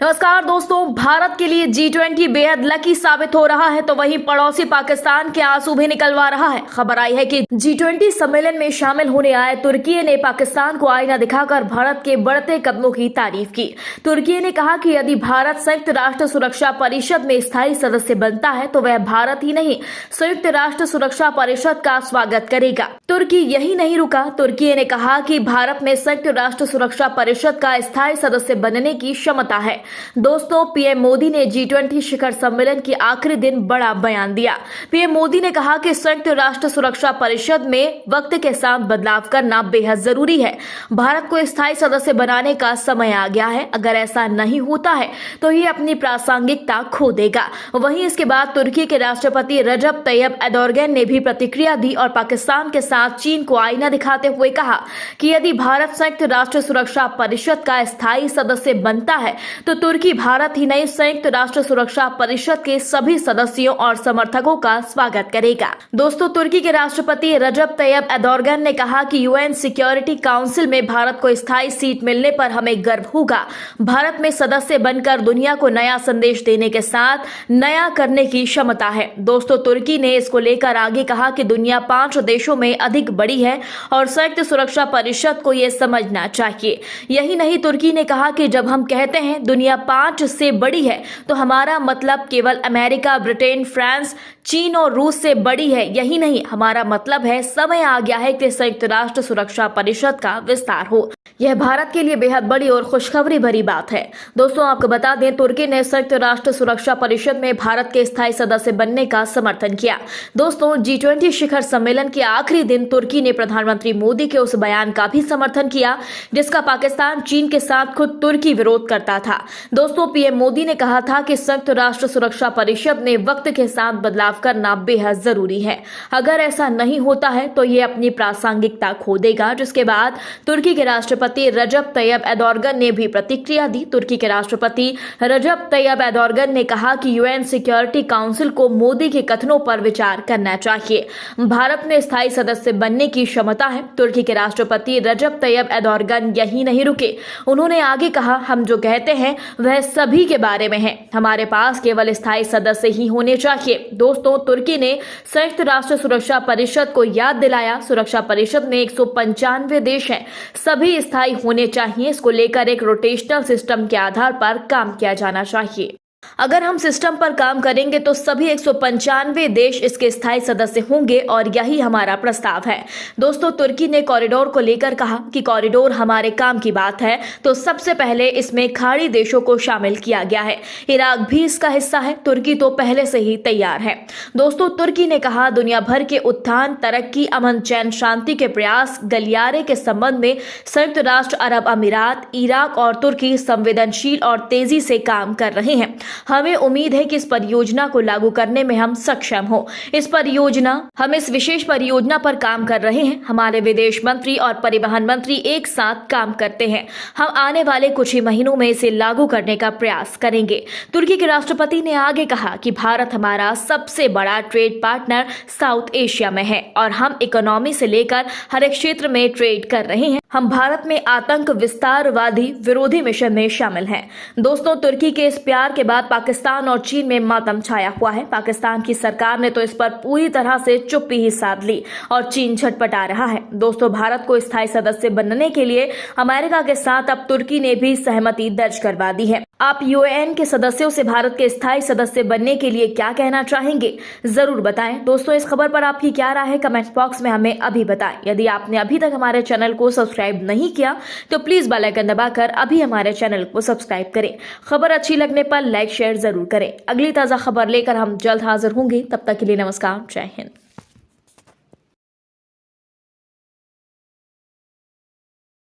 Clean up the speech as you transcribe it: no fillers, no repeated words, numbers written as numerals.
नमस्कार दोस्तों, भारत के लिए G20 बेहद लकी साबित हो रहा है तो वहीं पड़ोसी पाकिस्तान के आंसू भी निकलवा रहा है। खबर आई है कि G20 सम्मेलन में शामिल होने आए तुर्की ने पाकिस्तान को आईना दिखाकर भारत के बढ़ते कदमों की तारीफ की। तुर्की ने कहा कि यदि भारत संयुक्त राष्ट्र सुरक्षा परिषद में स्थायी सदस्य बनता है तो वह भारत ही नहीं संयुक्त राष्ट्र सुरक्षा परिषद का स्वागत करेगा। तुर्की यही नहीं रुका, तुर्की ने कहा कि भारत में संयुक्त राष्ट्र सुरक्षा परिषद का स्थायी सदस्य बनने की क्षमता है। दोस्तों, पीएम मोदी ने G20 शिखर सम्मेलन के आखिरी दिन बड़ा बयान दिया। पीएम मोदी ने कहा कि संयुक्त राष्ट्र सुरक्षा परिषद में वक्त के साथ बदलाव करना बेहद जरूरी है। भारत को स्थायी सदस्य बनाने का समय आ गया है। अगर ऐसा नहीं होता है तो ये अपनी प्रासंगिकता खो देगा। वहीं इसके बाद तुर्की के राष्ट्रपति रजब तैयब एर्दोगन ने भी प्रतिक्रिया दी और पाकिस्तान के साथ चीन को आईना दिखाते हुए कहा कि यदि भारत संयुक्त राष्ट्र सुरक्षा परिषद का स्थायी सदस्य बनता है तो तुर्की भारत ही नहीं संयुक्त राष्ट्र सुरक्षा परिषद के सभी सदस्यों और समर्थकों का स्वागत करेगा। दोस्तों, तुर्की के राष्ट्रपति रजब तैयब एर्दोगन ने कहा कि यूएन सिक्योरिटी काउंसिल में भारत को स्थायी सीट मिलने पर हमें गर्व होगा। भारत में सदस्य बनकर दुनिया को नया संदेश देने के साथ नया करने की क्षमता है। दोस्तों, तुर्की ने इसको लेकर आगे कहा कि दुनिया 5 देशों में अधिक बड़ी है और संयुक्त सुरक्षा परिषद को यह समझना चाहिए। यही नहीं, तुर्की ने कहा कि जब हम कहते हैं दुनिया 5 से बड़ी है तो हमारा मतलब केवल अमेरिका, ब्रिटेन, फ्रांस, चीन और रूस से बड़ी है यही नहीं, हमारा मतलब है समय आ गया है कि संयुक्त राष्ट्र सुरक्षा परिषद का विस्तार हो। यह भारत के लिए बेहद बड़ी और खुशखबरी भरी बात है। दोस्तों, आपको बता दें, तुर्की ने संयुक्त राष्ट्र सुरक्षा परिषद में भारत के स्थायी सदस्य बनने का समर्थन किया। दोस्तों, G20 शिखर सम्मेलन के आखिरी दिन तुर्की ने प्रधानमंत्री मोदी के उस बयान का भी समर्थन किया जिसका पाकिस्तान चीन के साथ खुद तुर्की विरोध करता था। दोस्तों, पीएम मोदी ने कहा था कि संयुक्त राष्ट्र सुरक्षा परिषद में वक्त के साथ बदलाव करना बेहद जरूरी है। अगर ऐसा नहीं होता है तो ये अपनी प्रासंगिकता खो देगा। जिसके बाद तुर्की के राष्ट्रपति रजब तैयब एर्दोगन ने भी प्रतिक्रिया दी। तुर्की के राष्ट्रपति रजब तैयब एर्दोगन ने कहा कि यूएन सिक्योरिटी काउंसिल को मोदी के कथनों पर विचार करना चाहिए। भारत में स्थायी सदस्य बनने की क्षमता है। तुर्की के राष्ट्रपति रजब तैयब एर्दोगन यही नहीं रुके, उन्होंने आगे कहा, हम जो कहते हैं वह सभी के बारे में है। हमारे पास केवल स्थायी सदस्य ही होने चाहिए। दोस्तों, तुर्की ने संयुक्त राष्ट्र सुरक्षा परिषद को याद दिलाया, सुरक्षा परिषद में 195 देश हैं, सभी स्थायी होने चाहिए। इसको लेकर एक रोटेशनल सिस्टम के आधार पर काम किया जाना चाहिए। अगर हम सिस्टम पर काम करेंगे तो सभी 195 देश इसके स्थायी सदस्य होंगे और यही हमारा प्रस्ताव है। दोस्तों, तुर्की ने कॉरिडोर को लेकर कहा कि कॉरिडोर हमारे काम की बात है तो सबसे पहले इसमें खाड़ी देशों को शामिल किया गया है। इराक भी इसका हिस्सा है। तुर्की तो पहले से ही तैयार है। दोस्तों, तुर्की ने कहा, दुनिया भर के उत्थान, तरक्की, अमन, चैन, शांति के प्रयास, गलियारे के संबंध में संयुक्त राष्ट्र अरब अमीरात, इराक और तुर्की संवेदनशील और तेजी से काम कर रहे हैं। हमें उम्मीद है कि इस परियोजना को लागू करने में हम सक्षम हो। हम इस विशेष परियोजना पर काम कर रहे हैं। हमारे विदेश मंत्री और परिवहन मंत्री एक साथ काम करते हैं। हम आने वाले कुछ ही महीनों में इसे लागू करने का प्रयास करेंगे। तुर्की के राष्ट्रपति ने आगे कहा कि भारत हमारा सबसे बड़ा ट्रेड पार्टनर साउथ एशिया में है और हम इकोनॉमी से लेकर हर एक क्षेत्र में ट्रेड कर रहे हैं। हम भारत में आतंक विस्तारवादी विरोधी मिशन में शामिल हैं। दोस्तों, तुर्की के इस प्यार के बाद पाकिस्तान और चीन में मातम छाया हुआ है। पाकिस्तान की सरकार ने तो इस पर पूरी तरह से चुप्पी ही साध ली और चीन झटपटा रहा है। दोस्तों, भारत को स्थायी सदस्य बनने के लिए अमेरिका के साथ अब तुर्की ने भी सहमति दर्ज करवा दी है। आप यूएन के सदस्यों से भारत के स्थायी सदस्य बनने के लिए क्या कहना चाहेंगे, जरूर बताएं। दोस्तों, इस खबर पर आपकी क्या राय है, कमेंट बॉक्स में हमें अभी बताएं। यदि आपने अभी तक हमारे चैनल को सब्सक्राइब नहीं किया तो प्लीज बेल आइकन दबाकर अभी हमारे चैनल को सब्सक्राइब करें। खबर अच्छी लगने पर लाइक शेयर जरूर करें। अगली ताजा खबर लेकर हम जल्द हाजिर होंगे। तब तक के लिए नमस्कार, जय हिंद।